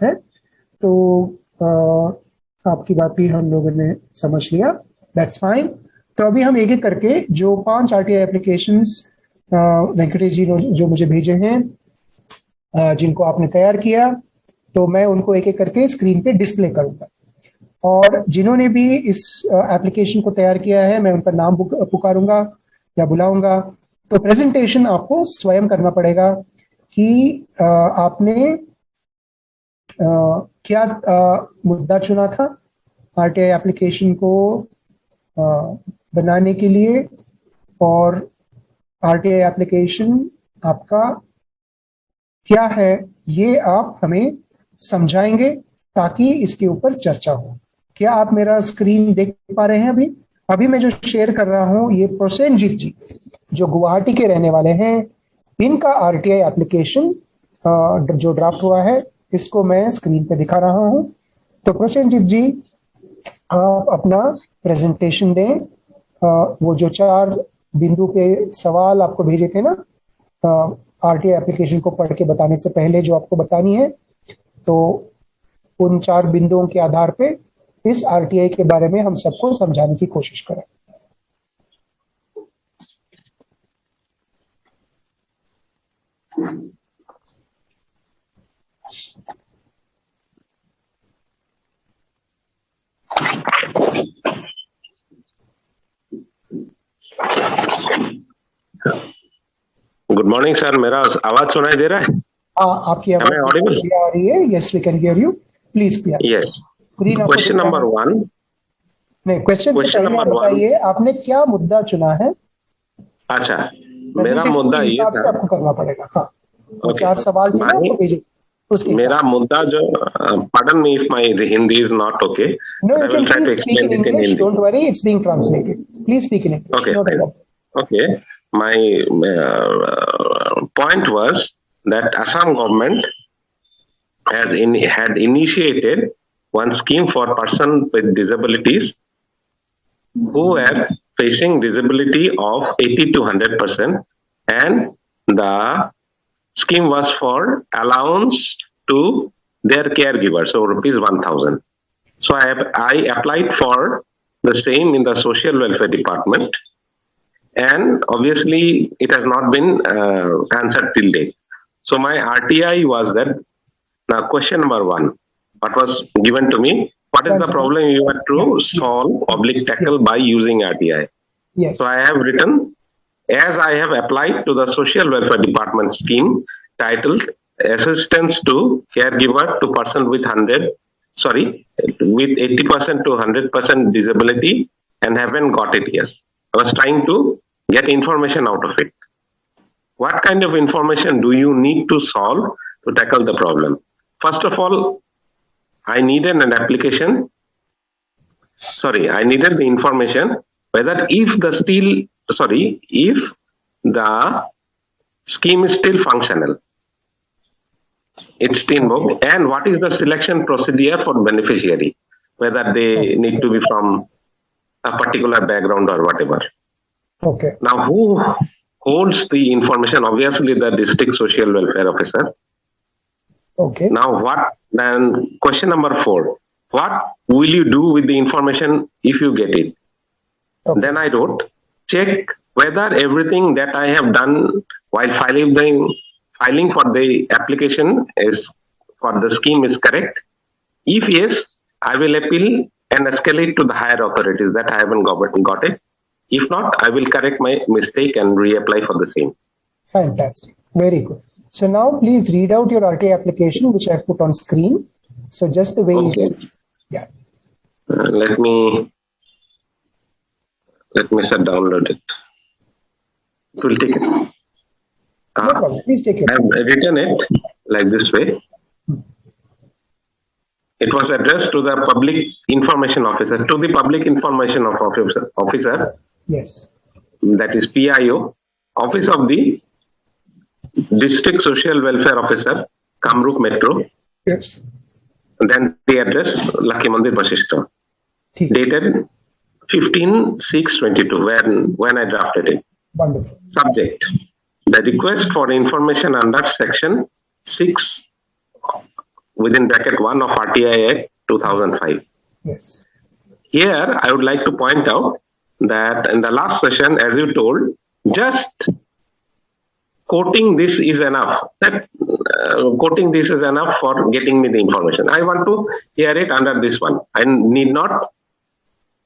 है। तो आपकी बात भी हम लोगों ने समझ लिया, दैट्स फाइन। तो अभी हम एक एक करके जो 5 आरटीआई एप्लीकेशंस वेंकटेश जी जो मुझे भेजे हैं, जिनको आपने तैयार किया, तो मैं उनको एक एक करके स्क्रीन पे डिस्प्ले करूंगा। और जिन्होंने भी इस एप्लीकेशन को तैयार किया है, मैं उनका नाम पुकारूंगा या बुलाऊंगा। तो प्रेजेंटेशन आपको स्वयं करना पड़ेगा कि आपने क्या मुद्दा चुना था आरटीआई एप्लीकेशन को बनाने के लिए, और आरटीआई एप्लीकेशन आपका क्या है ये आप हमें समझाएंगे ताकि इसके ऊपर चर्चा हो। क्या आप मेरा स्क्रीन देख पा रहे हैं? अभी मैं जो शेयर कर रहा हूं, ये प्रोसेनजीत जी जो गुवाहाटी के रहने वाले हैं, इनका आरटीआई एप्लीकेशन जो ड्राफ्ट हुआ है, इसको मैं स्क्रीन पे दिखा रहा हूं। तो प्रोसेनजीत जी, आप अपना प्रेजेंटेशन दें। वो जो 4 बिंदु पे सवाल आपको भेजे थे ना आरटीआई एप्लीकेशन को पढ़ के बताने से पहले, जो आपको बतानी है, तो उन 4 बिंदुओं के आधार पे इस आरटीआई के बारे में हम सबको समझाने की कोशिश करें। गुड मॉर्निंग सर, मेरा आवाज सुनाई दे रहा है? आपकी आवाज आ रही है। Yes, we can hear you, please clear. Yes. Question number 1। नहीं, क्वेश्चन से पहले आप बताइए आपने क्या मुद्दा चुना है। अच्छा, मेरा मुद्दा ये था, से आपको करना पड़ेगा। हाँ, वो 4 सवाल थे ना, आपको भेजे मेरा मुद्दा जो, pardon me if my Hindi is not okay. No, you can please speak in English. Don't worry, it's being translated. Please speak in English. Okay. Okay. My point was that Assam government had initiated one scheme for persons with disabilities who are facing disability of 80 to 100%, and the scheme was for allowance to their caregiver, so rupees 1,000. So I applied for the same in the social welfare department, and obviously it has not been answered till date. So my RTI was that. Now question number 1, what was given to me, what is the problem you have to solve tackle by using RTI? Yes. So I have written, as I have applied to the social welfare department scheme titled assistance to caregiver to person with 80% to 100% disability and haven't got it yet. I was trying to get information out of it. What kind of information do you need to solve to tackle the problem? First of all, I needed an application. I needed the information whether if the scheme is still functional, it's still work, and what is the selection procedure for beneficiary, whether they need to be from a particular background or whatever. Okay. Now, who holds the information? Obviously, the district social welfare officer. Okay. Now, then question number 4, what will you do with the information if you get it? Okay. Then I wrote, check whether everything that I have done while filing for the application is for the scheme is correct. If yes, I will appeal and escalate to the higher authorities that I haven't got it. If not, I will correct my mistake and reapply for the same. Fantastic. Very good. So now please read out your RTA application, which I have put on screen. So just the way it is. Yeah. Let me download it. It will take it. No problem. Please take it. I have written it like this way. It was addressed to the public information officer, officer. Yes. That is PIO, Office of the District Social Welfare Officer, Kamrup Metro. Yes. Then the address, Lucky Mandir Vasishta. Dated 15/6/22, when I drafted it. Wonderful. Subject: the request for information under section 6 within bracket 1 of RTI Act 2005. Yes. Here, I would like to point out that in the last session, as you told, just quoting this is enough. That quoting this is enough for getting me the information. I want to hear it under this one. I need not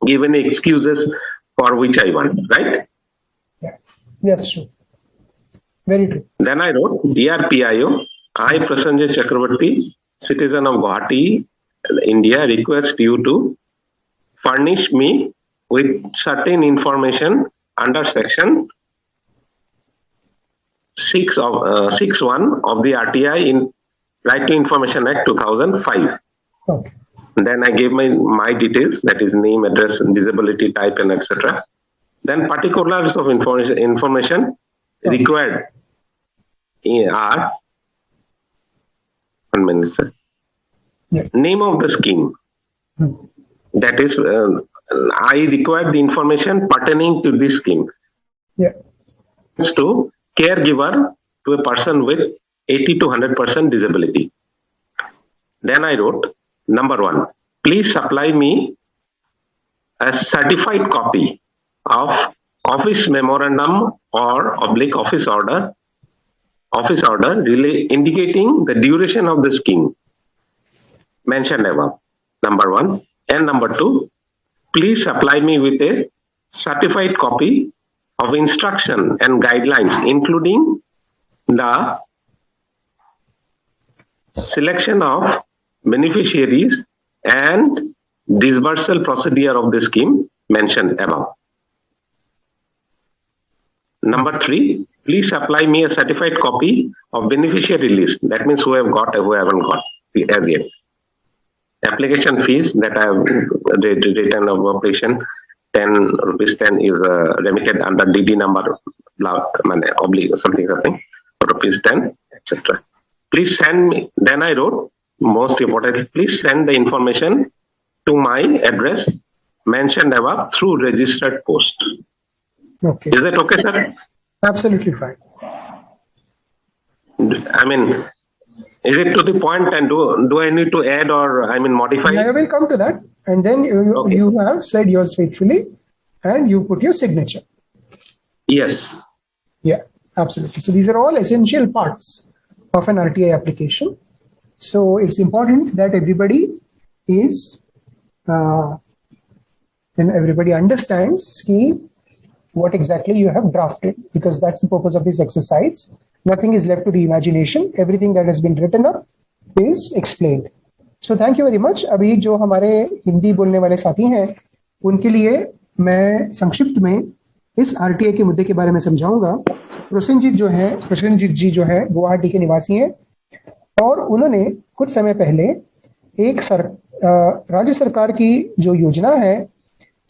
give any excuses for which I want, right? Yeah. Yes, true. Very true. Then I wrote, Dear PIO, I, Prasenjit Chakraborty, citizen of Guwahati, India, request you to furnish me with certain information under section 6.1 of the RTI in Right to Information Act 2005. Okay. Then I gave my details, that is name, address, disability type, and etc. Then particulars of information required are, 1 minute, sir. Yeah. Name of the scheme. That is, I required the information pertaining to this scheme. Yeah. To caregiver to a person with 80 to 100% disability. Then I wrote, number 1, please supply me a certified copy of office memorandum or office order indicating the duration of the scheme mentioned above, number 1. And number 2, please supply me with a certified copy of instruction and guidelines, including the selection of beneficiaries and disbursal procedure of the scheme mentioned above. Number 3, please supply me a certified copy of beneficiary list. That means who have got and who haven't got as yet. Application fees that I have written of operation 10 rupees 10 is remitted under DD number oblique something rupees 10, etc. Please send me. Then I wrote, most importantly, please send the information to my address mentioned above through registered post. Okay. Is that okay, sir? Absolutely fine. I mean, is it to the point, and do I need to add or modify? I will come to that, and then you have said yours faithfully, and you put your signature. Yes. Yeah, absolutely. So these are all essential parts of an RTI application. So it's important that everybody is and everybody understands what exactly you have drafted, because that's the purpose of this exercise. Nothing is left to the imagination. Everything that has been written up is explained. So thank you very much. अभी जो हमारे हिंदी बोलने वाले साथी हैं, उनके लिए मैं संक्षिप्त में इस RTI के मुद्दे के बारे में समझाऊंगा। प्रसेनजीत जी जो है गुवाहाटी के निवासी हैं, और उन्होंने कुछ समय पहले एक राज्य सरकार की जो योजना है,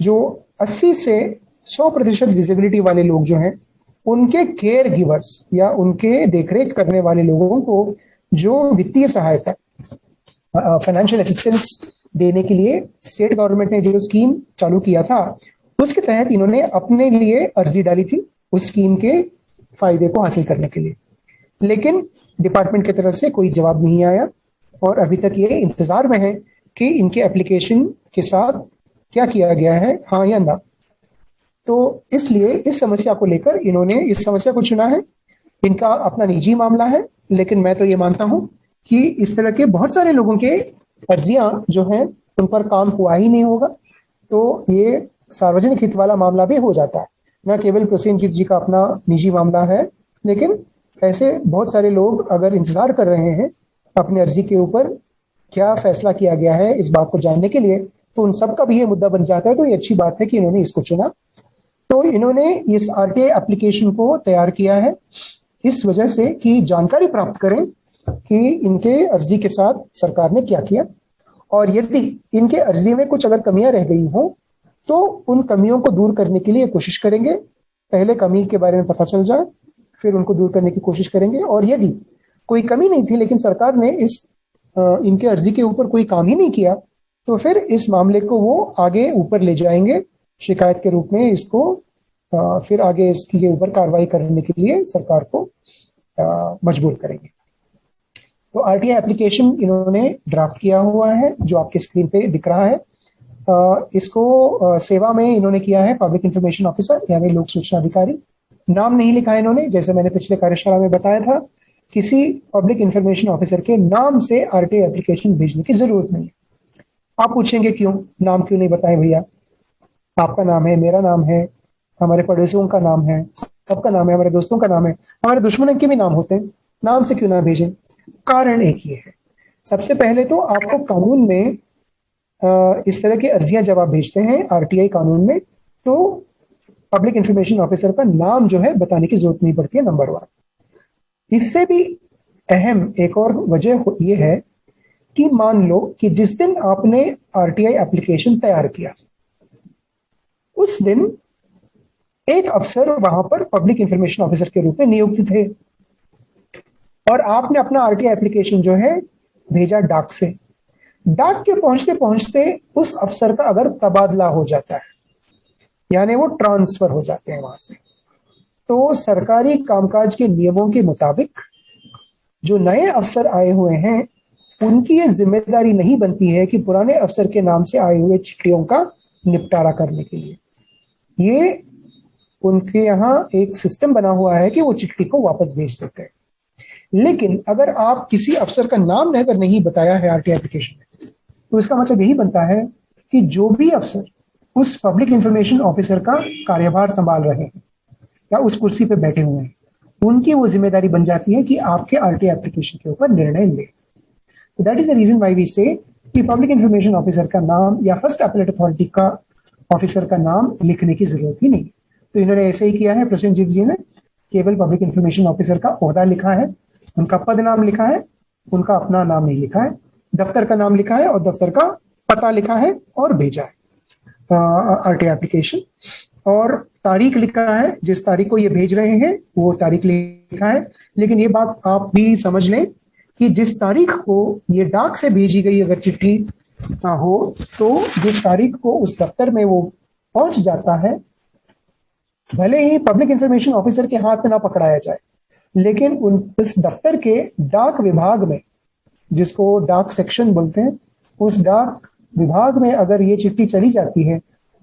जो 80 से 100% डिसेबिलिटी वाले लोग जो हैं, उनके केयर गिवर्स या उनके देखरेख करने वाले लोगों को जो वित्तीय सहायता, फाइनेंशियल असिस्टेंस देने के लिए स्टेट गवर्नमेंट ने जो स्कीम चालू किया था, उसके तहत इन्होंने अपने लिए अर्जी डाली थी उस स्कीम के फायदे को हासिल करने के लिए। लेकिन डिपार्टमेंट की तरफ से कोई जवाब नहीं आया, और अभी तक ये इंतजार में है कि इनके एप्लीकेशन के साथ क्या किया गया है, हाँ या ना। तो इसलिए इस समस्या को लेकर इन्होंने इस समस्या को चुना है। इनका अपना निजी मामला है, लेकिन मैं तो ये मानता हूं कि इस तरह के बहुत सारे लोगों के अर्जियां जो हैं उन पर काम हुआ ही नहीं होगा, तो ये सार्वजनिक हित वाला मामला भी हो जाता है। न केवल प्रसेनजीत जी का अपना निजी मामला है, लेकिन ऐसे बहुत सारे लोग अगर इंतजार कर रहे हैं अपनी अर्जी के ऊपर क्या फैसला किया गया है इस बात को जानने के लिए, तो उन सबका भी ये मुद्दा बन जाता है। तो ये अच्छी बात है कि इन्होंने इसको चुना। तो इन्होंने इस RTI एप्लीकेशन को तैयार किया है इस वजह से कि जानकारी प्राप्त करें कि इनके अर्जी के साथ सरकार ने क्या किया, और यदि इनके अर्जी में कुछ अगर कमियां रह गई हो तो उन कमियों को दूर करने के लिए कोशिश करेंगे। पहले कमी के बारे में पता चल जाए, फिर उनको दूर करने की कोशिश करेंगे, और यदि कोई कमी नहीं थी लेकिन सरकार ने इनके अर्जी के ऊपर कोई काम ही नहीं किया, तो फिर इस मामले को वो आगे ऊपर ले जाएंगे शिकायत के रूप में। इसको फिर आगे इसके ऊपर कार्रवाई करने के लिए सरकार को मजबूर करेंगे। तो आरटीआई एप्लीकेशन इन्होंने ड्राफ्ट किया हुआ है जो आपके स्क्रीन पे दिख रहा है। इसको सेवा में इन्होंने किया है पब्लिक इंफॉर्मेशन ऑफिसर यानी लोक सूचना अधिकारी। नाम नहीं लिखा है इन्होंने, जैसे मैंने पिछले कार्यशाला में बताया था, किसी पब्लिक इंफॉर्मेशन ऑफिसर के नाम से आरटीआई एप्लीकेशन भेजने की जरूरत नहीं है। आप पूछेंगे क्यों, नाम क्यों नहीं बताएं भैया? आपका नाम है, मेरा नाम है, हमारे पड़ोसियों का नाम है, सबका नाम है, हमारे दोस्तों का नाम है, हमारे दुश्मनों के भी नाम होते हैं, नाम से क्यों ना भेजें? कारण एक ये है, सबसे पहले तो आपको कानून में इस तरह की अर्जियां जब आप भेजते हैं आरटीआई कानून में, तो पब्लिक इंफॉर्मेशन ऑफिसर का नाम जो है बताने की जरूरत नहीं पड़ती है, नंबर 1। इससे भी अहम एक और वजह ये है कि मान लो कि जिस दिन आपने आरटीआई एप्लीकेशन तैयार किया उस दिन एक अफसर वहां पर पब्लिक इंफॉर्मेशन ऑफिसर के रूप में नियुक्त थे और आपने अपना आरटीआई एप्लीकेशन जो है भेजा डाक से। डाक के पहुंचते पहुंचते उस अफसर का अगर तबादला हो जाता है यानी वो ट्रांसफर हो जाते हैं वहां से, तो सरकारी कामकाज के नियमों के मुताबिक जो नए अफसर आए हुए हैं उनकी ये जिम्मेदारी नहीं बनती है कि पुराने अफसर के नाम से आए हुए चिट्ठियों का निपटारा करने के लिए। ये उनके यहाँ एक सिस्टम बना हुआ है कि वो चिट्ठी को वापस भेज देते हैं। लेकिन अगर आप किसी अफसर का नाम अगर नहीं बताया है आरटीआई एप्लीकेशन में, तो इसका मतलब यही बनता है कि जो भी अफसर उस पब्लिक इंफॉर्मेशन ऑफिसर का कार्यभार संभाल रहे हैं या उस कुर्सी पे बैठे हुए हैं, उनकी वो जिम्मेदारी बन जाती है कि आपके आरटीआई एप्लीकेशन के ऊपर निर्णय ले। That is the reason why we say कि पब्लिक इंफॉर्मेशन ऑफिसर का नाम या फर्स्ट अपीलेट अथॉरिटी का ऑफिसर का नाम लिखने की जरूरत ही नहीं। तो इन्होंने ऐसे ही किया है प्रसेनजीत जी ने, केवल पब्लिक इंफॉर्मेशन ऑफिसर का ओहदा लिखा है, उनका पद नाम लिखा है, उनका अपना नाम नहीं लिखा है, दफ्तर का नाम लिखा है और दफ्तर का पता लिखा है और भेजा है आरटीआई एप्लीकेशन, और तारीख लिखा है, जिस तारीख को ये भेज रहे हैं वो तारीख लिखा है। लेकिन ये बात आप भी समझ लें कि जिस तारीख को ये डाक से भेजी गई अगर चिट्ठी हो, तो जिस तारीख को उस दफ्तर में वो पहुंच जाता है, भले ही पब्लिक इंफॉर्मेशन ऑफिसर के हाथ में ना पकड़ाया जाए, लेकिन इस दफ्तर के डाक विभाग में, जिसको डाक सेक्शन बोलते हैं, उस डाक विभाग में अगर ये चिट्ठी चली जाती है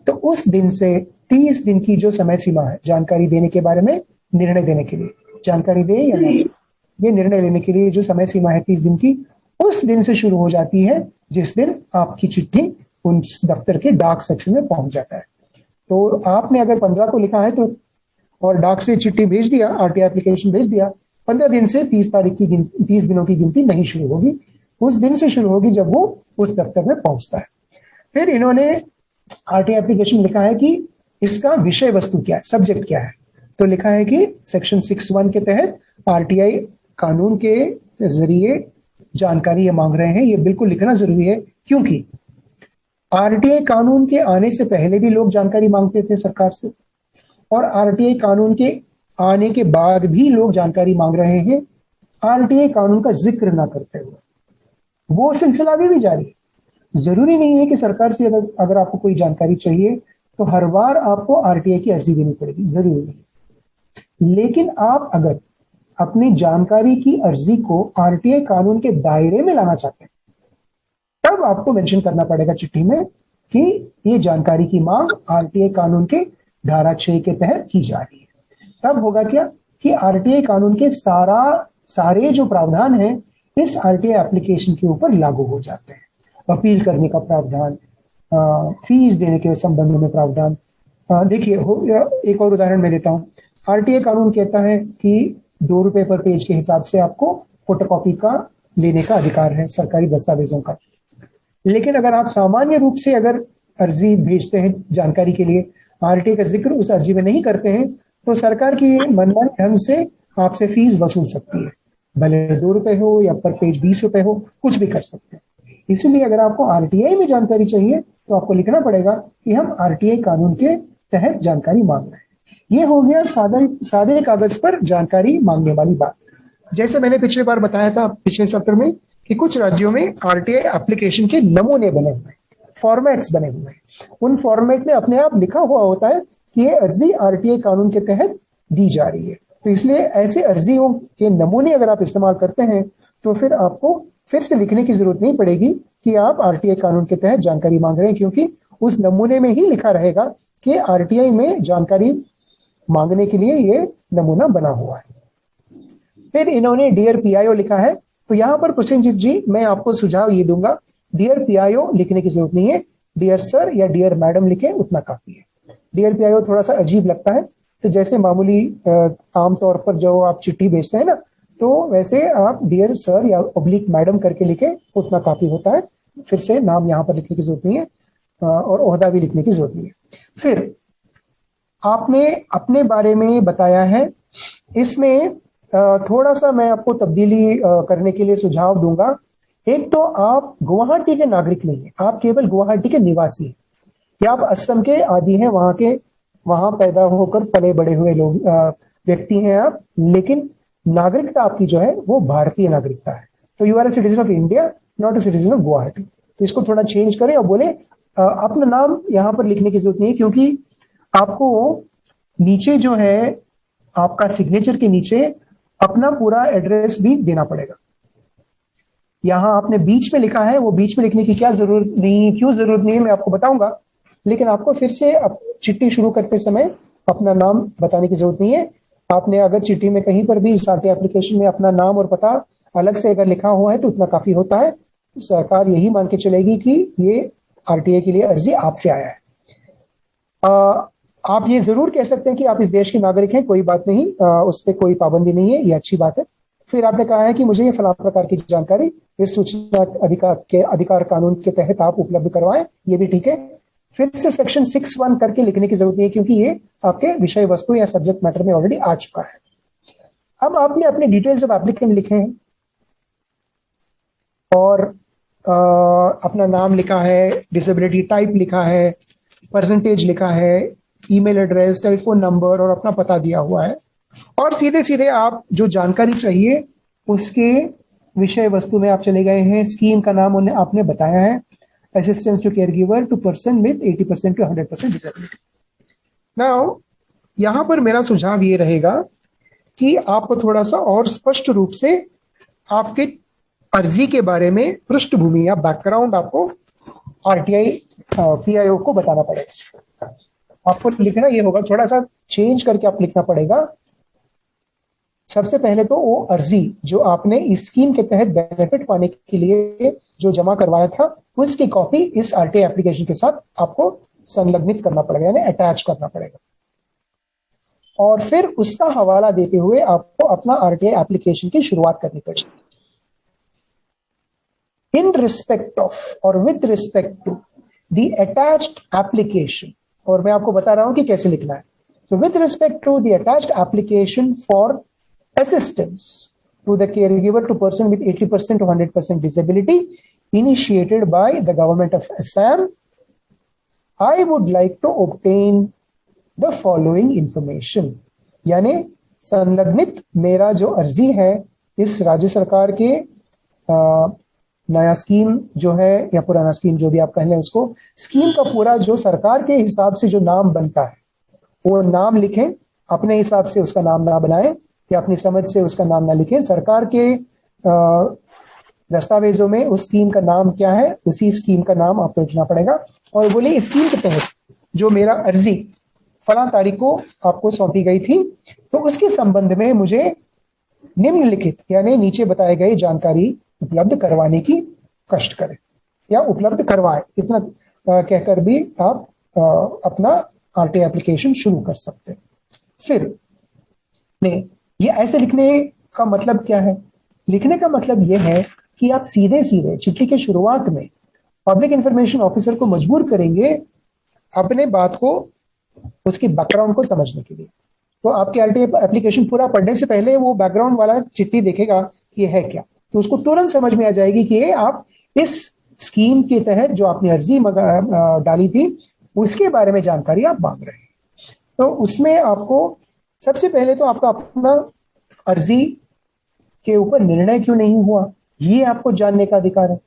तो उस दिन से 30 दिन की जो समय सीमा है जानकारी देने के बारे में, निर्णय देने के लिए, जानकारी दे या नहीं ये निर्णय लेने के लिए जो समय सीमा है 30 दिन की, उस दिन से शुरू हो जाती है जिस दिन आपकी चिट्ठी उस दफ्तर के डाक सेक्शन में पहुंच जाता है। तो आपने अगर 15 को लिखा है तो और डाक से चिट्ठी भेज दिया, आरटीआई एप्लीकेशन भेज दिया, 15 दिन से 30 दिनों की गिनती नहीं शुरू होगी, उस दिन से शुरू होगी जब वो उस दफ्तर में पहुंचता है। फिर इन्होंने आरटीआई एप्लीकेशन लिखा है कि इसका विषय वस्तु क्या है, सब्जेक्ट क्या है। तो लिखा है कि सेक्शन 6(1) के तहत आरटीआई कानून के जरिए जानकारी ये मांग रहे हैं। ये बिल्कुल लिखना जरूरी है, क्योंकि आरटीआई कानून के आने से पहले भी लोग जानकारी मांगते थे सरकार से, और आरटीआई कानून के आने के बाद भी लोग जानकारी मांग रहे हैं आरटीआई कानून का जिक्र ना करते हुए। वो सिलसिला अभी भी जारी है। जरूरी नहीं है कि सरकार से अगर आपको कोई जानकारी चाहिए तो हर बार आपको आरटीआई की अर्जी देनी पड़ेगी, जरूरी नहीं। लेकिन आप अगर अपनी जानकारी की अर्जी को आरटीआई कानून के दायरे में लाना चाहते हैं, तब आपको मेंशन करना पड़ेगा चिट्ठी में कि ये जानकारी की मांग आरटीआई कानून के धारा 6 के तहत की जा रही है। तब होगा क्या कि आरटीआई कानून के सारे जो प्रावधान हैं इस आरटीआई एप्लीकेशन के ऊपर लागू हो जाते हैं। अपील करने का प्रावधान, फीस देने के संबंध में प्रावधान। देखिए, एक और उदाहरण मैं देता हूँ। आरटीआई कानून कहता है कि 2 रुपए पर पेज के हिसाब से आपको फोटोकॉपी का लेने का अधिकार है सरकारी दस्तावेजों का। लेकिन अगर आप सामान्य रूप से अगर अर्जी भेजते हैं जानकारी के लिए, आरटीआई का जिक्र उस अर्जी में नहीं करते हैं, तो सरकार की मनमानी ढंग से आपसे फीस वसूल सकती है, भले 2 रुपए हो या पर पेज 20 रुपए हो, कुछ भी कर सकते हैं। इसीलिए अगर आपको आरटीआई में जानकारी चाहिए तो आपको लिखना पड़ेगा कि हम आरटीआई कानून के तहत जानकारी मांग रहे हैं। ये हो गया सादे कागज पर जानकारी मांगने वाली बात। जैसे मैंने पिछले बार बताया था पिछले सत्र में कि कुछ राज्यों में आरटीआई एप्लीकेशन के नमूने बने हुए हैं, फॉर्मेट्स बने हुए हैं। उन फॉर्मेट में अपने आप लिखा हुआ होता है कि ये अर्जी आरटीआई कानून के तहत दी जा रही है। तो इसलिए ऐसे अर्जियों के नमूने अगर आप इस्तेमाल करते हैं तो फिर आपको फिर से लिखने की जरूरत नहीं पड़ेगी कि आप आरटीआई कानून के तहत जानकारी मांग रहे हैं, क्योंकि उस नमूने में ही लिखा रहेगा कि आरटीआई में जानकारी मांगने के लिए ये नमूना बना हुआ है। फिर इन्होंने डियर पीआईओ लिखा है, तो यहां पर प्रसेनजीत जी मैं आपको सुझाव ये दूंगा, डियर पीआईओ लिखने की जरूरत नहीं है, डियर सर या डियर मैडम लिखे उतना काफी है। डियर पीआईओ थोड़ा सा अजीब लगता है, तो जैसे मामूली आमतौर पर जो आप चिट्ठी भेजते हैं ना, तो वैसे आप डियर सर या ऑब्लिक मैडम करके लिखे उतना काफी होता है। फिर से नाम यहाँ पर लिखने की जरूरत नहीं है और ओहदा भी लिखने की जरूरत नहीं है। फिर आपने अपने बारे में बताया है, इसमें थोड़ा सा मैं आपको तब्दीली करने के लिए सुझाव दूंगा। एक तो आप गुवाहाटी के नागरिक नहीं है, आप केवल गुवाहाटी के निवासी हैं, या आप असम के आदि हैं, वहां पैदा होकर पले बड़े हुए लोग व्यक्ति हैं आप, लेकिन नागरिकता आपकी जो है वो भारतीय नागरिकता है। तो you are a citizen of India, not a citizen of Guwahati. तो इसको थोड़ा चेंज करें और बोले अपना नाम यहां पर लिखने की जरूरत नहीं है, क्योंकि आपको नीचे जो है आपका सिग्नेचर के नीचे अपना पूरा एड्रेस भी देना पड़ेगा। यहां आपने बीच में लिखा है, वो बीच में लिखने की क्या जरूरत नहीं, क्यों जरूरत नहीं है मैं आपको बताऊंगा, लेकिन आपको फिर से चिट्ठी शुरू करते समय अपना नाम बताने की जरूरत नहीं है। आपने अगर चिट्ठी में कहीं पर भी इस आरटीआई एप्लीकेशन में अपना नाम और पता अलग से अगर लिखा हुआ है तो उतना काफी होता है। सरकार यही मान के चलेगी कि ये आरटीआई के लिए अर्जी आपसे आया है। आप ये जरूर कह सकते हैं कि आप इस देश के नागरिक हैं, कोई बात नहीं, उस पर कोई पाबंदी नहीं है, ये अच्छी बात है। फिर आपने कहा है कि मुझे ये फलां प्रकार की जानकारी इस सूचना अधिकार कानून के तहत आप उपलब्ध करवाएं, ये भी ठीक है। फिर से सेक्शन 6(1) करके लिखने की जरूरत नहीं है, क्योंकि ये आपके विषय वस्तु या सब्जेक्ट मैटर में ऑलरेडी आ चुका है। अब आपने अपने डिटेल्स ऑफ एप्लीकेंट लिखे हैं और अपना नाम लिखा है, डिसेबिलिटी टाइप लिखा है, परसेंटेज लिखा है, ईमेल एड्रेस, टेलीफोन नंबर और अपना पता दिया हुआ है, और सीधे सीधे आप जो जानकारी चाहिए उसके विषय वस्तु में आप चले गए हैं। स्कीम का नाम उन्हें आपने बताया है, assistance to care giver to person with 80% to 100% डिसेबिलिटी। नाउ यहां पर मेरा सुझाव ये रहेगा कि आपको थोड़ा सा और स्पष्ट रूप से आपके अर्जी के बारे में पृष्ठभूमि या बैकग्राउंड आपको आरटीआई पीआईओ को बताना पड़ेगा। आपको लिखना ये होगा, थोड़ा सा चेंज करके आप लिखना पड़ेगा। सबसे पहले तो वो अर्जी जो आपने इस स्कीम के तहत बेनिफिट पाने के लिए जो जमा करवाया था उसकी कॉपी इस आरटीआई एप्लीकेशन के साथ आपको संलग्नित करना पड़ेगा, यानी अटैच करना पड़ेगा, और फिर उसका हवाला देते हुए आपको अपना आरटीआई एप्लीकेशन की शुरुआत करनी पड़ेगी। इन रिस्पेक्ट ऑफ और with respect to the attached application, और मैं आपको बता रहा हूं कि कैसे लिखना है। तो with respect to the attached application for assistance to the caregiver to person with 80% to 100% disability initiated by the government of Assam, I would like to obtain the following information। यानी संलग्नित मेरा जो अर्जी है इस राज्य सरकार के नया स्कीम जो है या पुराना स्कीम जो भी आप कह लें उसको, स्कीम का पूरा जो सरकार के हिसाब से जो नाम बनता है वो नाम लिखें, अपने हिसाब से उसका नाम ना बनाएं या अपनी समझ से उसका नाम ना लिखें। सरकार के दस्तावेजों में उस स्कीम का नाम क्या है उसी स्कीम का नाम आपको लिखना पड़ेगा, और बोले स्कीम के तहत जो मेरा अर्जी फलां तारीख को आपको सौंपी गई थी तो उसके संबंध में मुझे निम्नलिखित यानी नीचे बताए गए जानकारी उपलब्ध करवाने की कष्ट करें या उपलब्ध करवाए, इतना कहकर भी आप अपना आरटीआई एप्लीकेशन शुरू कर सकते हैं। फिर ये ऐसे लिखने का मतलब क्या है? लिखने का मतलब यह है कि आप सीधे सीधे चिट्ठी के शुरुआत में पब्लिक इंफॉर्मेशन ऑफिसर को मजबूर करेंगे अपने बात को, उसकी बैकग्राउंड को समझने के लिए। तो आपके आरटीआई एप्लीकेशन पूरा पढ़ने से पहले वो बैकग्राउंड वाला चिट्ठी देखेगा कि ये है क्या, तो उसको तुरंत समझ में आ जाएगी कि आप इस स्कीम के तहत जो आपने अर्जी डाली थी उसके बारे में जानकारी आप मांग रहे हैं। तो उसमें आपको सबसे पहले तो आपका अपना अर्जी के ऊपर निर्णय क्यों नहीं हुआ ये आपको जानने का अधिकार है,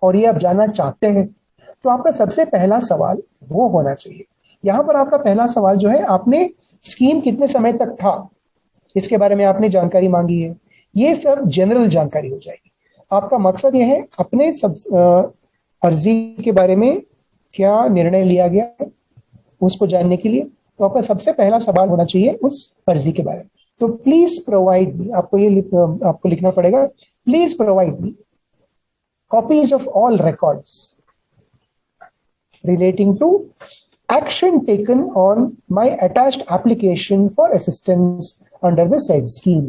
और ये आप जानना चाहते हैं। तो आपका सबसे पहला सवाल वो होना चाहिए। यहां पर आपका पहला सवाल जो है, आपने स्कीम कितने समय तक था इसके बारे में आपने जानकारी मांगी है, ये सब जनरल जानकारी हो जाएगी। आपका मकसद ये है अपने सब अर्जी के बारे में क्या निर्णय लिया गया उसको जानने के लिए। तो आपका सबसे पहला सवाल होना चाहिए उस अर्जी के बारे में। तो प्लीज प्रोवाइड मी, आपको लिखना पड़ेगा, please provide me copies of all records relating to action taken on my attached application for assistance under the said scheme।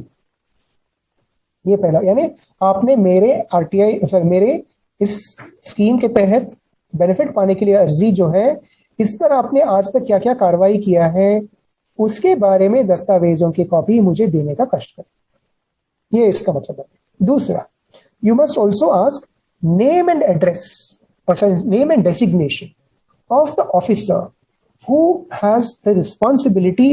ये पहला, यानी आपने मेरे मेरे इस स्कीम के तहत बेनिफिट पाने के लिए अर्जी जो है, इस पर आपने आज तक क्या क्या कार्रवाई किया है उसके बारे में दस्तावेजों की कॉपी मुझे देने का कष्ट करें, ये इसका मतलब है। दूसरा, you must also ask name and address, or sorry, name and designation of the officer who has the responsibility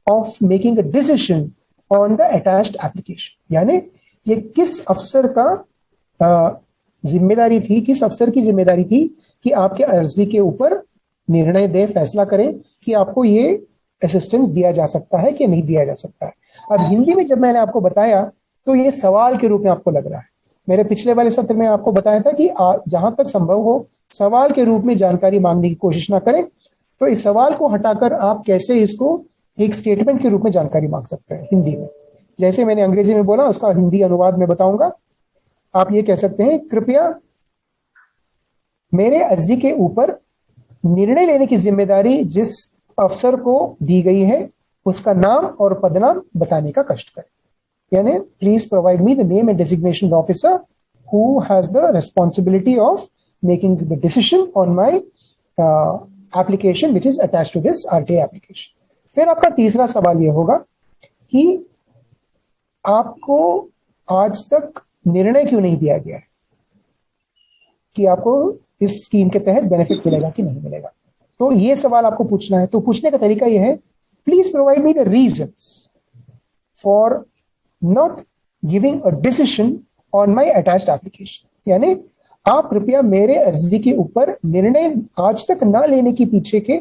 of making a decision on the attached application। यानी ये किस अफसर का जिम्मेदारी थी, किस अफसर की जिम्मेदारी थी कि आपके अर्जी के ऊपर निर्णय दे, फैसला करें कि आपको ये असिस्टेंस दिया जा सकता है कि नहीं दिया जा सकता है। अब हिंदी में जब मैंने आपको बताया तो ये सवाल के रूप में आपको लग रहा है। मेरे पिछले वाले सत्र में आपको बताया था कि जहां तक संभव हो सवाल के रूप में जानकारी मांगने की कोशिश ना करें। तो इस सवाल को हटाकर आप कैसे इसको एक स्टेटमेंट के रूप में जानकारी मांग सकते हैं हिंदी में। जैसे मैंने अंग्रेजी में बोला उसका हिंदी अनुवाद में बताऊंगा। आप ये कह सकते हैं, कृपया मेरे अर्जी के ऊपर निर्णय लेने की जिम्मेदारी जिस अफसर को दी गई है उसका नाम और पदनाम बताने का कष्ट करें। यानी please provide me the name and designation of officer who has the responsibility of making the decision on my application which is attached to this RTI application. फिर आपका तीसरा सवाल यह होगा कि आपको आज तक निर्णय क्यों नहीं दिया गया है कि आपको इस स्कीम के तहत बेनिफिट मिलेगा कि नहीं मिलेगा। तो ये सवाल आपको पूछना है। तो पूछने का तरीका यह है, please provide me the reasons for not giving a decision on my attached application। यानी आप कृपया मेरे अर्जी के ऊपर निर्णय आज तक ना लेने के पीछे के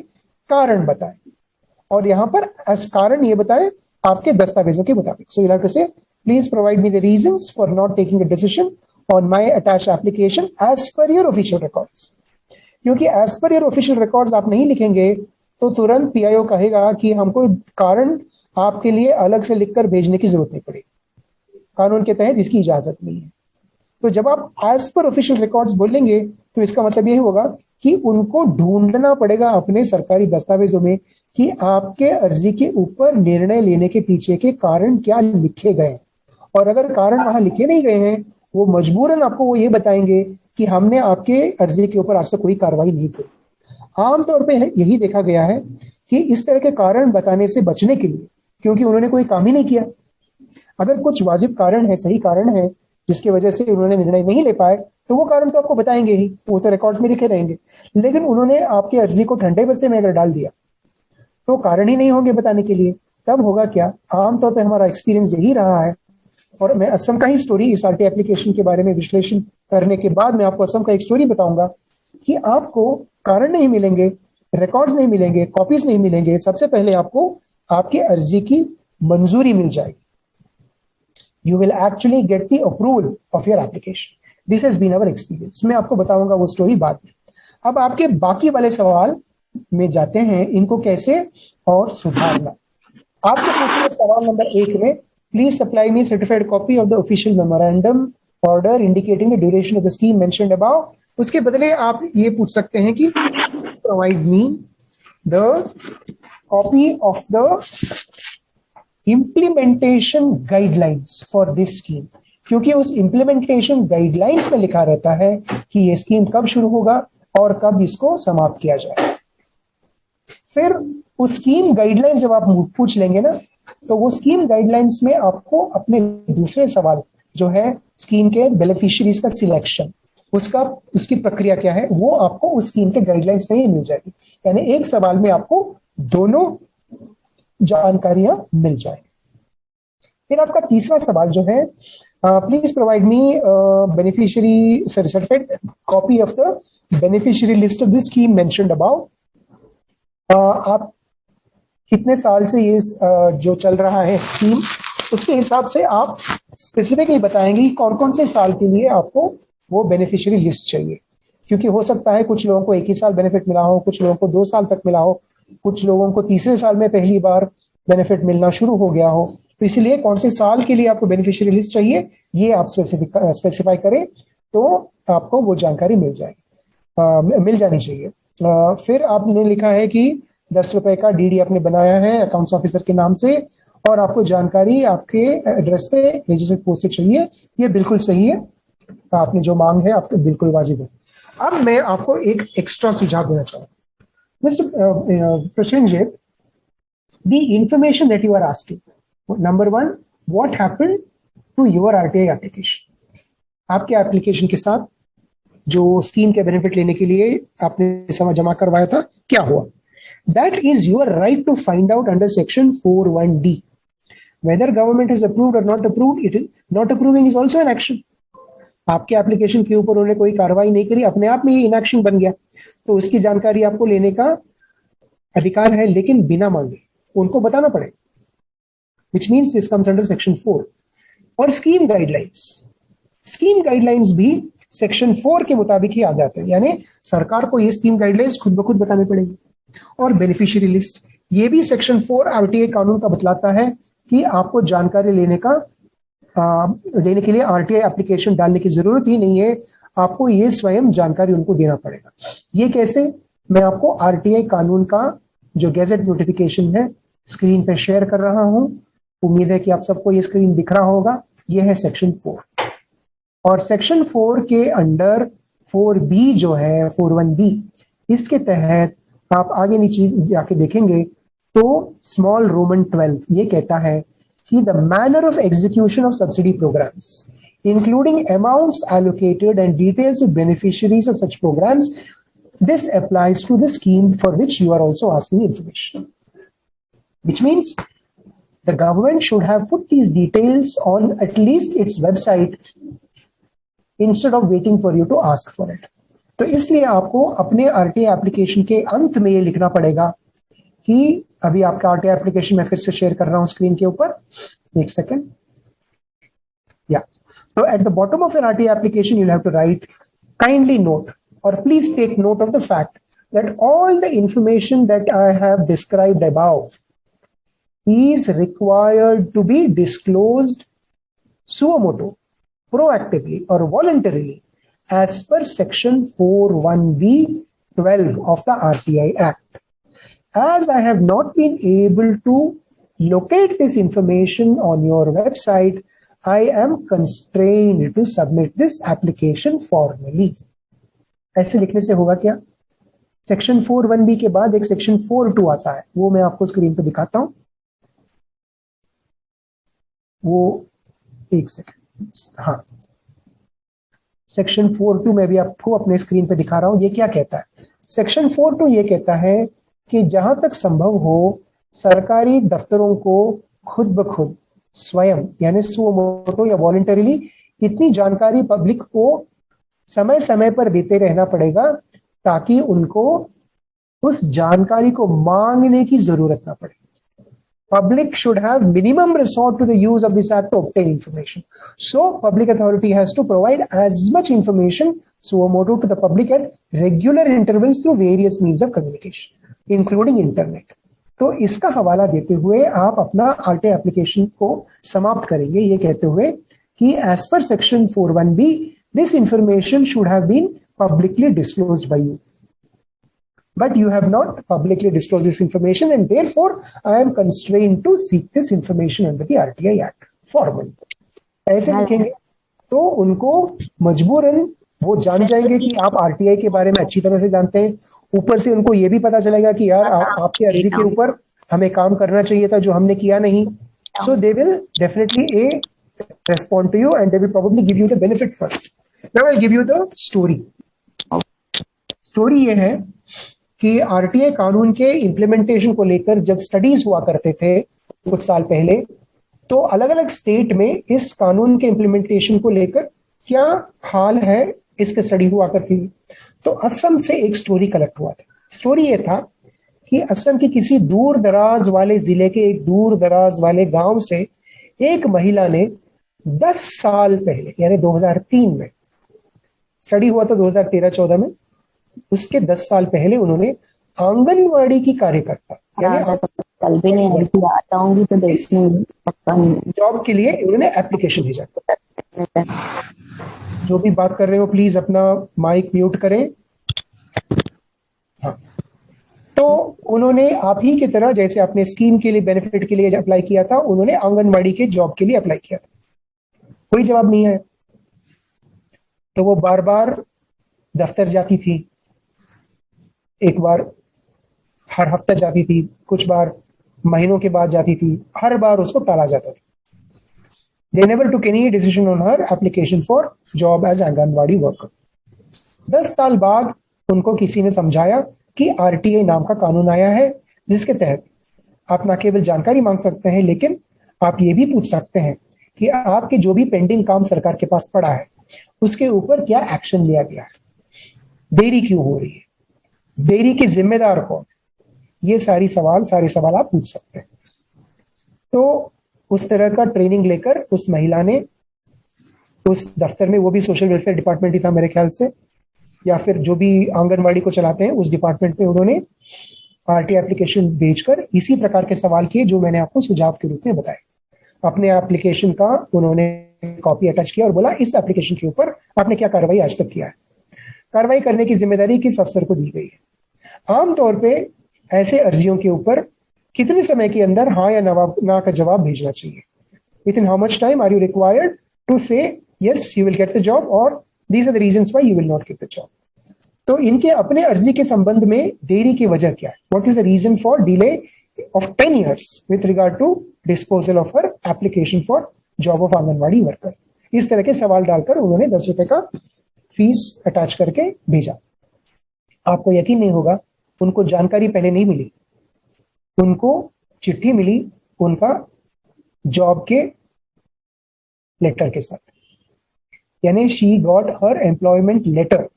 कारण बताएं, और यहां पर as कारण ये बताएं आपके दस्तावेजों के मुताबिक। So you have to say please provide me the reasons for not taking a decision on my attached application as per your official records. क्योंकि as per your official records आप नहीं लिखेंगे तो तुरंत पीआईओ कहेगा कि हमको कारण आपके लिए अलग से लिखकर भेजने की जरूरत नहीं पड़ेगी, कानून के तहत इसकी इजाजत नहीं है। तो जब आप एज पर ऑफिशियल रिकॉर्ड्स बोलेंगे तो इसका मतलब यही होगा कि उनको ढूंढना पड़ेगा अपने सरकारी दस्तावेजों में कि आपके अर्जी के ऊपर निर्णय लेने के पीछे के कारण क्या लिखे गए। और अगर कारण वहां लिखे नहीं गए हैं, वो मजबूरन आपको वो ये बताएंगे कि हमने आपके अर्जी के ऊपर आज तक कोई कार्रवाई नहीं की। आमतौर पर यही देखा गया है कि इस तरह के कारण बताने से बचने के लिए, क्योंकि उन्होंने कोई काम ही नहीं किया, अगर कुछ वाजिब कारण है, सही कारण है जिसकी वजह से उन्होंने निर्णय नहीं ले पाए, तो वो कारण तो आपको बताएंगे ही, वो तो रिकॉर्ड्स में लिखे रहेंगे। लेकिन उन्होंने आपके अर्जी को ठंडे बस्ते में अगर डाल दिया तो कारण ही नहीं होंगे बताने के लिए। तब होगा क्या, आमतौर पर हमारा एक्सपीरियंस यही रहा है। और मैं असम का ही स्टोरी, इस आरटीआई एप्लीकेशन के बारे में विश्लेषण करने के बाद मैं आपको असम का एक स्टोरी बताऊंगा कि आपको कारण नहीं मिलेंगे, रिकॉर्ड्स नहीं मिलेंगे, कॉपीज नहीं मिलेंगे। सबसे पहले आपको आपकी अर्जी की मंजूरी मिल जाएगी। You will actually get the approval of your application. This has been our experience. मैं आपको बताऊंगा वो स्टोरी बाद में। अब आपके बाकी वाले सवाल में जाते हैं, इनको कैसे और सुधारना। आपको पूछना सवाल नंबर 1 में, please supply me certified copy of the official memorandum order indicating the duration of the scheme mentioned above. उसके बदले आप ये पूछ सकते हैं कि provide me the copy of the implementation guidelines for this scheme. क्योंकि उस इम्प्लीमेंटेशन गाइडलाइंस में लिखा रहता है कि ये स्कीम कब शुरू होगा और कब इसको समाप्त किया जाए। फिर उस स्कीम गाइडलाइंस जब आप पूछ लेंगे ना, तो वो स्कीम गाइडलाइंस में आपको अपने दूसरे सवाल जो है स्कीम के बेनिफिशियरीज का सिलेक्शन, उसकी प्रक्रिया क्या है, वो आपको उस स्कीम के गाइडलाइंस में ही मिल जाएगी। यानी एक सवाल में आपको दोनों जानकारियां मिल जाए। फिर आपका तीसरा सवाल जो है, please provide me beneficiary certified copy of the beneficiary list of this scheme mentioned above. आप कितने साल से ये जो चल रहा है स्कीम, उसके हिसाब से आप स्पेसिफिकली बताएंगे कि कौन कौन से साल के लिए आपको वो बेनिफिशियरी लिस्ट चाहिए, क्योंकि हो सकता है कुछ लोगों को 1 ही साल बेनिफिट मिला हो, कुछ लोगों को 2 साल तक मिला हो, कुछ लोगों को तीसरे साल में पहली बार बेनिफिट मिलना शुरू हो गया हो। तो इसलिए कौन से साल के लिए आपको बेनिफिशियरी लिस्ट चाहिए ये आप स्पेसिफाई करें तो आपको वो जानकारी मिल जानी चाहिए। फिर आपने लिखा है कि 10 रुपए का डीडी आपने बनाया है अकाउंट्स ऑफिसर के नाम से और आपको जानकारी आपके एड्रेस पे रजिस्टर्ड पोस्ट से चाहिए। ये बिल्कुल सही है, आपने जो मांग है आपको बिल्कुल वाजिब है। अब मैं आपको एक एक्स्ट्रा सुझाव देना चाहूंगा mister Prasenjit, the information that you are asking, number 1, what happened to your RTI application? आपके एप्लीकेशन के साथ जो स्कीम के बेनिफिट लेने के लिए आपने समय जमा करवाया था क्या हुआ? That is your right to find out under section 41D. Whether government is approved or not approved, it is not approving is also an action. आपके एप्लीकेशन के ऊपर उन्होंने कोई कार्रवाई नहीं करी, अपने आप में ये इनएक्शन बन गया, तो उसकी जानकारी आपको लेने का अधिकार है, लेकिन बिना मांगे उनको बताना पड़ेगा, which means this comes under section 4. और स्कीम गाइडलाइंस भी सेक्शन 4 के मुताबिक ही आ जाते हैं, यानी सरकार को ये स्कीम गाइडलाइंस खुद ब खुद बतानी पड़ेगी। और बेनिफिशियरी लिस्ट ये भी सेक्शन 4 आरटीआई कानून का बतलाता है कि आपको जानकारी लेने के लिए आरटीआई एप्लीकेशन डालने की जरूरत ही नहीं है, आपको ये स्वयं जानकारी उनको देना पड़ेगा। ये कैसे? मैं आपको आरटीआई कानून का जो गैजेट नोटिफिकेशन है स्क्रीन पे शेयर कर रहा हूं, उम्मीद है कि आप सबको ये स्क्रीन दिख रहा होगा। ये है सेक्शन 4 और सेक्शन 4 के अंडर 4B जो है 41B, इसके तहत आप आगे नीचे जाके देखेंगे तो स्मॉल रोमन 12 ये कहता है कि the manner of execution of subsidy programmes including amounts allocated and details of beneficiaries of such programmes, this applies to the scheme for which you are also asking information, which means the government should have put these details on at least its website instead of waiting for you to ask for it. तो इसलिए आपको अपने RTI application के अंत में ये लिखना पड़ेगा कि अभी आपका आरटीआई एप्लीकेशन मैं फिर से शेयर कर रहा हूं स्क्रीन के ऊपर, एक सेकेंड। या तो at the bottom of an RTI application you'll have to write kindly note or please take note of the fact that all the information that I have described above is required to be disclosed suo motu, proactively or voluntarily as per section 41B(12) of the RTI Act. As I have not been able to locate this information on your website, I am constrained to submit this application formally. ऐसे लिखने से होगा क्या? Section 41B के बाद एक section 42 आता है, वो मैं आपको स्क्रीन पे दिखाता हूं। वो एक सेकेंड, हाँ, सेक्शन 42 में भी आपको अपने स्क्रीन पे दिखा रहा हूं। ये क्या कहता है? सेक्शन 42 ये कहता है कि जहां तक संभव हो सरकारी दफ्तरों को खुद ब खुद स्वयं यानी सुओ मोटो या वॉलंटरीली इतनी जानकारी पब्लिक को समय समय पर देते रहना पड़ेगा ताकि उनको उस जानकारी को मांगने की जरूरत ना पड़े। Public should have minimum resort to the use of this act to obtain information. So, public authority has to provide as much information suo motu to the public at regular intervals through various means of communication, including internet. तो इसका हवाला देते हुए आप अपना RTI application को समाप्त करेंगे ये कहते हुए कि as per section 41B, this information should have been publicly disclosed by you. But you have not publicly disclosed this information and therefore I am constrained to seek this information under the RTI Act formally. ऐसे लिखेंगे तो उनको मजबूरन वो जान जाएंगे कि आप आरटीआई के बारे में अच्छी तरह से जानते हैं। ऊपर से उनको ये भी पता चलेगा कि यार आपकी अर्जी के ऊपर हमें काम करना चाहिए था जो हमने किया नहीं। So they will definitely respond to you and they will probably give you the benefit first. Now I'll give you the story. Story ये है कि आरटीआई कानून के इम्प्लीमेंटेशन को लेकर जब स्टडीज हुआ करते थे कुछ साल पहले, तो अलग अलग स्टेट में इस कानून के इम्प्लीमेंटेशन को लेकर क्या हाल है इसके स्टडी हुआ करती थी। तो असम से एक स्टोरी कलेक्ट हुआ था। स्टोरी ये था कि असम के किसी दूर दराज वाले जिले के एक दूर दराज वाले गांव से एक महिला ने 10 साल पहले यानी 2003 में, स्टडी हुआ तो 2013-14 में, उसके 10 साल पहले उन्होंने आंगनवाड़ी की कार्यकर्ता यानी कल भी नहीं आई थी, आता हूंगी तो देखूंगी पक्का। जॉब के लिए उन्होंने एप्लीकेशन भेजा। जो भी बात कर रहे हो प्लीज अपना माइक म्यूट करें। हाँ, तो उन्होंने आप ही की तरह जैसे आपने स्कीम के लिए बेनिफिट के लिए अप्लाई किया था, उन्होंने आंगनवाड़ी के जॉब के लिए अप्लाई किया था, कोई जवाब नहीं आया। तो वो बार बार दफ्तर जाती थी, एक बार हर हफ्ते जाती थी, कुछ बार महीनों के बाद जाती थी, हर बार उसको टाला जाता था। They never took any decision on her application for job as anganwadi worker. 10 साल बाद उनको किसी ने समझाया कि आरटीआई नाम का कानून आया है, जिसके तहत आप न केवल जानकारी मांग सकते हैं, लेकिन आप ये भी पूछ सकते हैं कि आपके जो भी पेंडिंग काम सरकार के पास पड़ा है उसके ऊपर क्या एक्शन लिया गया है, देरी क्यों हो रही है, देरी के जिम्मेदार कौन, ये सारे सवाल आप पूछ सकते हैं। तो उस तरह का ट्रेनिंग लेकर उस महिला ने उस दफ्तर में, वो भी सोशल वेलफेयर डिपार्टमेंट ही था मेरे ख्याल से, या फिर जो भी आंगनवाड़ी को चलाते हैं उस डिपार्टमेंट में, उन्होंने आरटी एप्लीकेशन भेजकर इसी प्रकार के सवाल किए जो मैंने आपको सुझाव के रूप में बताए। अपने एप्लीकेशन का उन्होंने कॉपी अटैच किया और बोला इस एप्लीकेशन के ऊपर आपने क्या कार्रवाई आज तक किया है। कार्रवाई करने की जिम्मेदारी किस अफसर को दी गई है। आमतौर पे ऐसे अर्जियों के ऊपर कितने समय के अंदर हाँ या ना का जवाब भेजना चाहिए। Within how much time are you required to say yes you will get the job और these are the reasons why you will not get the job. तो इनके अपने अर्जी के संबंध में देरी की वजह क्या है, what is the reason for delay of 10 years with regard to disposal of her application for job of anganwadi worker. इस तरह के सवाल डालकर उन्होंने 10 रुपए का फीस अटैच करके भेजा। आपको यकीन नहीं होगा, उनको जानकारी पहले नहीं मिली, उनको चिट्ठी मिली उनका जॉब के लेटर के साथ, यानी she got her employment letter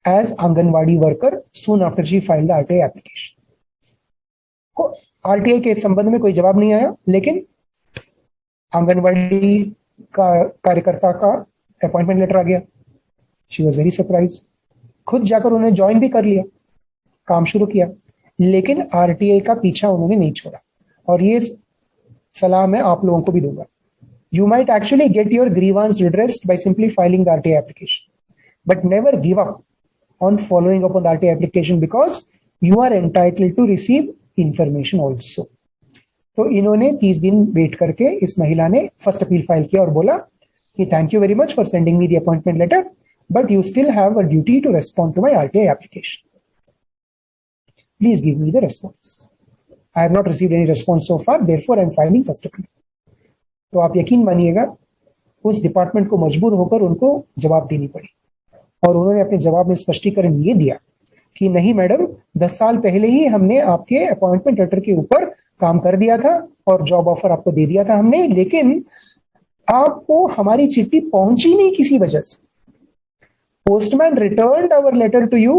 as anganwadi worker soon after she filed the RTI application. को आरटीआई के संबंध में कोई जवाब नहीं आया, लेकिन आंगनवाड़ी का कार्यकर्ता का अपॉइंटमेंट लेटर आ गया। शी वॉज वेरी सरप्राइज, खुद जाकर उन्होंने ज्वाइन भी कर लिया, काम शुरू किया, लेकिन आरटीआई का पीछा उन्होंने नहीं छोड़ा। और ये सलाह मैं आप लोगों को भी दूंगा, you might actually get your grievance redressed by simply filing the RTI application, but never give up on following up on the RTI application because you are entitled to receive information also। तो इन्होंने 30 दिन wait करके इस महिला ने first appeal file किया और बोला कि thank you very much for sending me the appointment letter, but you still have a duty to respond to my RTI application, please give me the response. I have not received any response so far, therefore I am filing first appeal. तो आप यकीन मानिएगा उस department को मजबूर होकर उनको जवाब देनी पड़ी, और उन्होंने अपने जवाब में स्पष्टीकरण ये दिया कि नहीं मैडम, 10 साल पहले ही हमने आपके अपॉइंटमेंट लेटर के ऊपर काम कर दिया था और जॉब ऑफर आपको दे दिया था हमने, लेकिन आपको हमारी चिट्ठी पहुंची नहीं किसी वजह से। Postman returned our letter to you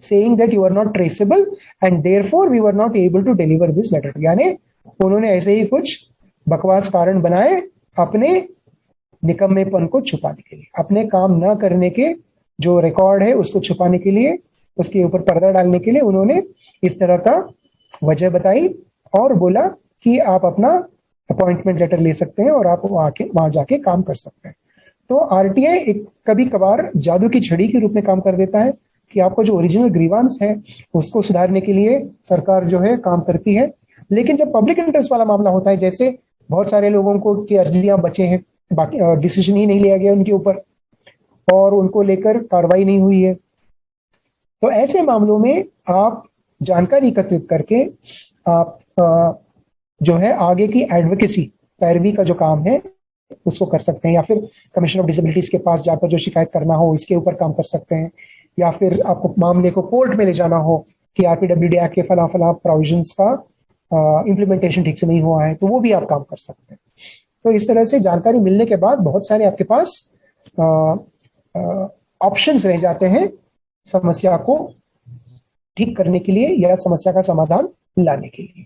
saying that you are not traceable and therefore we were not able to deliver this letter. यानी उन्होंने ऐसे ही कुछ बकवास कारण बनाए अपने निकम्मेपन को छुपाने के लिए, अपने काम न करने के जो रिकॉर्ड है उसको छुपाने के लिए, उसके ऊपर पर्दा डालने के लिए उन्होंने इस तरह का वजह बताई और बोला कि आप अपना अपॉइंटमेंट लेटर ले सकते हैं और आप वहां जाके काम कर सकते हैं। तो आरटीआई एक कभी कभार जादू की छड़ी के रूप में काम कर देता है कि आपको जो ओरिजिनल ग्रीवांस है उसको सुधारने के लिए सरकार जो है काम करती है, लेकिन जब पब्लिक इंटरेस्ट वाला मामला होता है, जैसे बहुत सारे लोगों को की अर्जियां बचे हैं, बाकी डिसीजन ही नहीं लिया गया उनके ऊपर और उनको लेकर कार्रवाई नहीं हुई है, तो ऐसे मामलों में आप जानकारी एकत्रित करके आप जो है आगे की एडवोकेसी पैरवी का जो काम है उसको कर सकते हैं, या फिर कमीशन ऑफ डिसेबिलिटीज के पास जाकर जो शिकायत करना हो इसके ऊपर काम कर सकते हैं, या फिर आपको मामले को कोर्ट में ले जाना हो कि आरपीडब्ल्यूडी एक्ट के फला फला प्रोविजंस का इम्प्लीमेंटेशन ठीक से नहीं हुआ है, तो वो भी आप काम कर सकते हैं। तो इस तरह से जानकारी मिलने के बाद बहुत सारे आपके पास ऑप्शंस रह जाते हैं समस्या को ठीक करने के लिए या समस्या का समाधान लाने के लिए।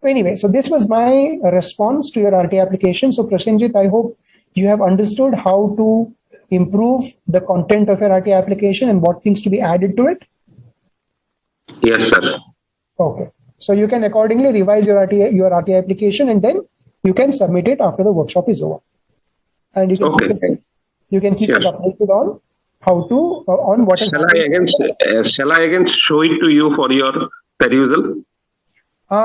Anyway, so this was my response to your RTA application. So Prasenjit, I hope you have understood how to improve the content of your RTA application and what things to be added to it. Yes, sir. Okay. So you can accordingly revise your RTA application, and then you can submit it after the workshop is over. And you can Okay. keep us Sure. updated on how to on what is Shall I again show it to you for your perusal?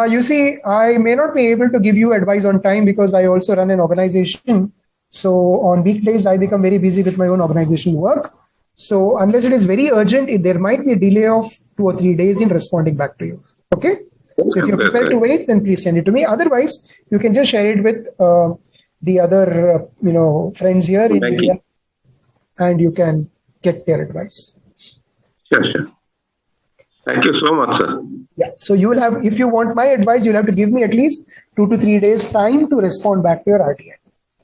You see, I may not be able to give you advice on time because I also run an organization. So on weekdays, I become very busy with my own organizational work. So unless it is very urgent, there might be a delay of 2 or 3 days in responding back to you. Okay. So if you're prepared to wait, then please send it to me. Otherwise, you can just share it with the other, friends here in Thank India, you. and you can get their advice. Sure. Thank you so much, sir. Yeah. So you will have, if you want my advice, you'll have to give me at least 2 to 3 days time to respond back to your RTA.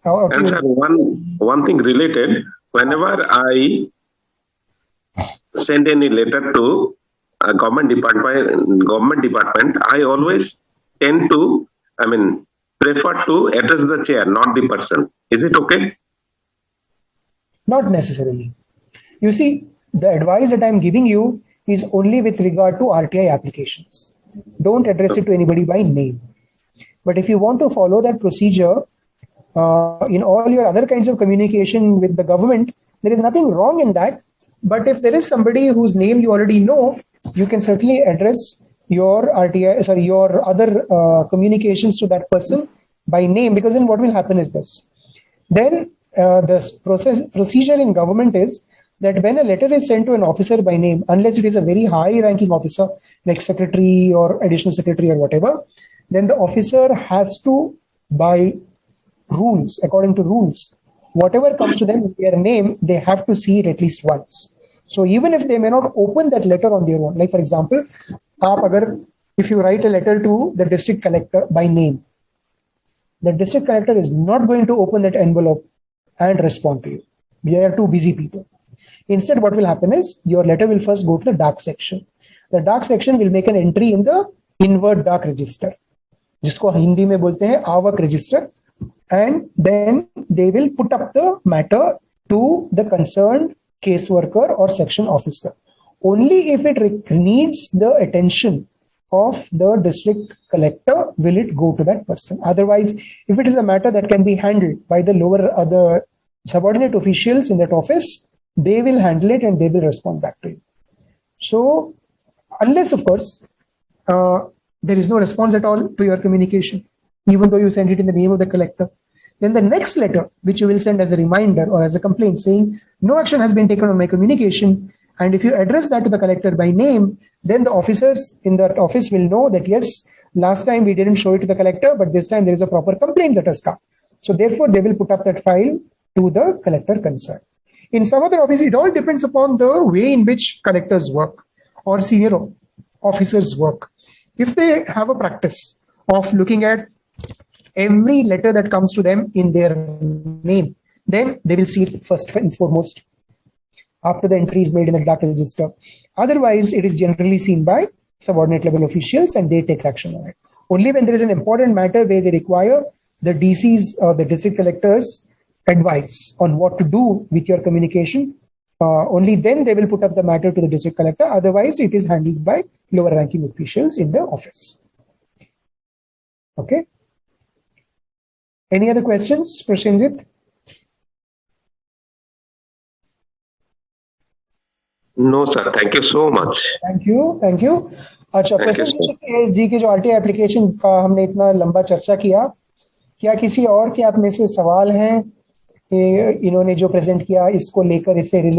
And sir, one thing related, whenever I send any letter to a government department, I always tend to, prefer to address the chair, not the person. Is it okay? Not necessarily. You see, the advice that I'm giving you is only with regard to RTI applications. Don't address it to anybody by name. But if you want to follow that procedure in all your other kinds of communication with the government, there is nothing wrong in that. But if there is somebody whose name you already know, you can certainly address your your other communications to that person by name, because then what will happen is this. Then the procedure in government is that when a letter is sent to an officer by name, unless it is a very high ranking officer like secretary or additional secretary or whatever, then the officer has to, by rules, according to rules, whatever comes to them in their name, they have to see it at least once. So even if they may not open that letter on their own, like for example, if you write a letter to the district collector by name, the district collector is not going to open that envelope and respond to you. We are too busy people. Instead, what will happen is your letter will first go to the dark section. The dark section will make an entry in the inward dark register, जिसको हिंदी में बोलते हैं आवक register, and then they will put up the matter to the concerned caseworker or section officer. Only if it needs the attention of the district collector will it go to that person. Otherwise, if it is a matter that can be handled by the other subordinate officials in that office, they will handle it and they will respond back to you. So unless, of course, there is no response at all to your communication, even though you send it in the name of the collector, then the next letter, which you will send as a reminder or as a complaint saying, no action has been taken on my communication, and if you address that to the collector by name, then the officers in that office will know that, yes, last time we didn't show it to the collector, but this time there is a proper complaint that has come. So therefore, they will put up that file to the collector concerned. In some other offices, it all depends upon the way in which collectors work or senior officers work. If they have a practice of looking at every letter that comes to them in their name, then they will see it first and foremost after the entry is made in the dark register. Otherwise, it is generally seen by subordinate level officials and they take action on it. Only when there is an important matter where they require the DCs or the district collectors advice on what to do with your communication, only then they will put up the matter to the district collector. Otherwise, it is handled by lower ranking officials in the office. Okay. Any other questions, Prasenjit? No, sir. Thank you so much. Thank you. अच्छा, प्रसेंजit जी के जो RTA application का हमने इतना लंबा चर्चा किया, क्या किसी और के आप में से सवाल हैं कि इन्होंने जो प्रेजेंट किया इसको लेकर, इससे रिलेटेड